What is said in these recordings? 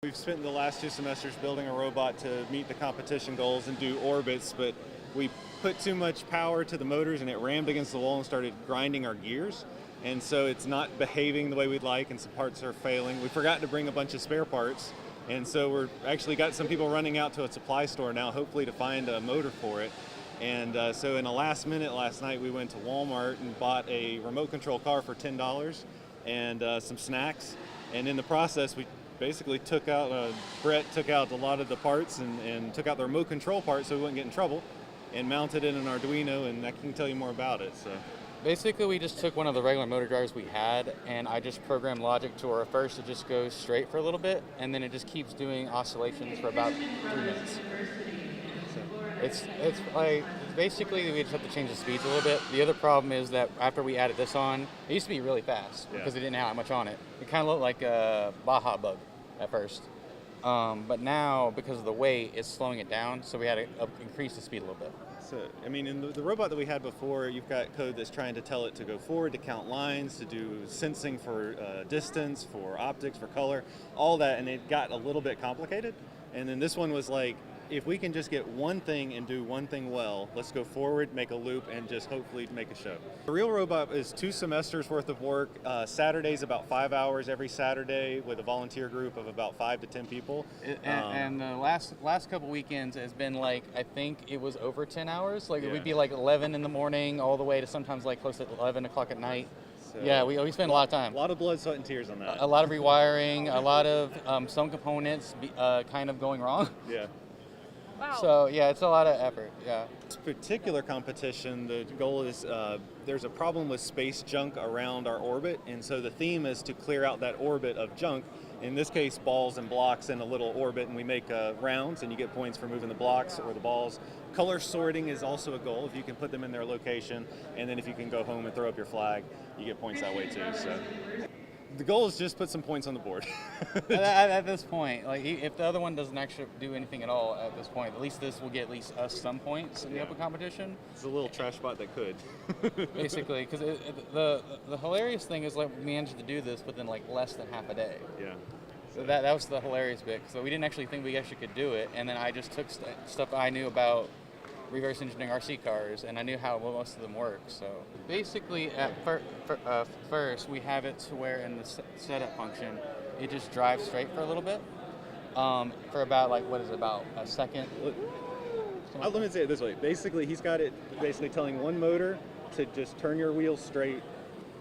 We've spent the last 2 semesters building a robot to meet the competition goals and do orbits, but we put too much power to the motors and it rammed against the wall and started grinding our gears. And so it's not behaving the way we'd like, and some parts are failing. We forgot to bring a bunch of spare parts, and so we're actually got some people running out to a supply store now, hopefully to find a motor for it. And so in a last minute last night, we went to Walmart and bought a remote control car for $10 and some snacks. And in the process, we basically Brett took out a lot of the parts and took out the remote control part so we wouldn't get in trouble, and mounted it in an Arduino, and I can tell you more about it. So basically, we just took one of the regular motor drivers we had, and I just programmed logic to where at first it just goes straight for a little bit, and then it just keeps doing oscillations for about 3 minutes. So it's like, basically we just have to change the speeds a little bit. The other problem is that after we added this on, it used to be really fast because it didn't have much on it. It kind of looked like a Baja bug at first. But now, because of the weight, it's slowing it down, so we had to increase the speed a little bit. So, I mean, in the robot that we had before, you've got code that's trying to tell it to go forward, to count lines, to do sensing for distance, for optics, for color, all that, and it got a little bit complicated. And then this one was like, if we can just get one thing and do one thing well, let's go forward, make a loop, and just hopefully make a show. The real robot is 2 semesters worth of work. Saturdays about 5 hours every Saturday with a volunteer group of about 5 to 10 people. And the last couple weekends has been like, I think it was over 10 hours. Like it would be like 11 in the morning all the way to sometimes like close to 11 o'clock at night. So yeah, we spend a lot of time. A lot of blood, sweat, and tears on that. A lot of rewiring, a lot of some components kind of going wrong. Yeah. Wow. So yeah, it's a lot of effort. Yeah. This particular competition, the goal is there's a problem with space junk around our orbit, and so the theme is to clear out that orbit of junk. In this case, balls and blocks in a little orbit, and we make rounds, and you get points for moving the blocks or the balls. Color sorting is also a goal, if you can put them in their location, and then if you can go home and throw up your flag, you get points that way too. So the goal is just put some points on the board. at this point, like if the other one doesn't actually do anything at all at this point, at least this will get at least us some points in the open competition. It's a little trash spot that could. Basically, because the hilarious thing is like we managed to do this within like less than half a day. Yeah. So that was the hilarious bit. So we didn't actually think we actually could do it, and then I just took stuff I knew about reverse engineering RC cars, and I knew how most of them work. So basically, at first, we have it to where in the setup function, it just drives straight for a little bit, for about about a second. Let me say it this way. Basically, he's got it telling one motor to just turn your wheels straight,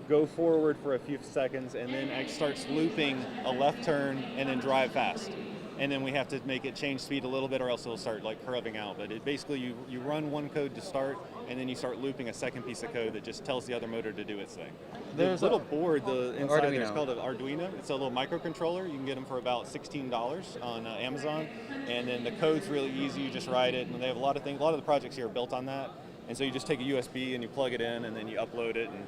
go forward for a few seconds, and then it starts looping a left turn and then drive fast. And then we have to make it change speed a little bit, or else it'll start like curving out. But it basically, you run one code to start, and then you start looping a second piece of code that just tells the other motor to do its thing. There's a little board, the inside there is called an Arduino. It's a little microcontroller. You can get them for about $16 on Amazon. And then the code's really easy. You just write it, and they have a lot of things. A lot of the projects here are built on that. And so you just take a USB and you plug it in, and then you upload it, and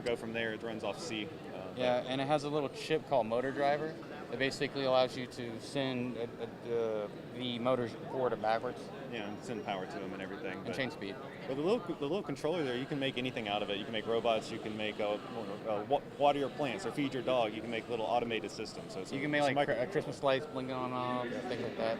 go from there. It runs off C. Yeah, and it has a little chip called Motor Driver. It basically allows you to send the motors forward and backwards. Yeah, and send power to them and everything. And change speed. But the little controller there, you can make anything out of it. You can make robots. You can make water your plants or feed your dog. You can make little automated systems. So you can make like Christmas lights blinking on, things like that.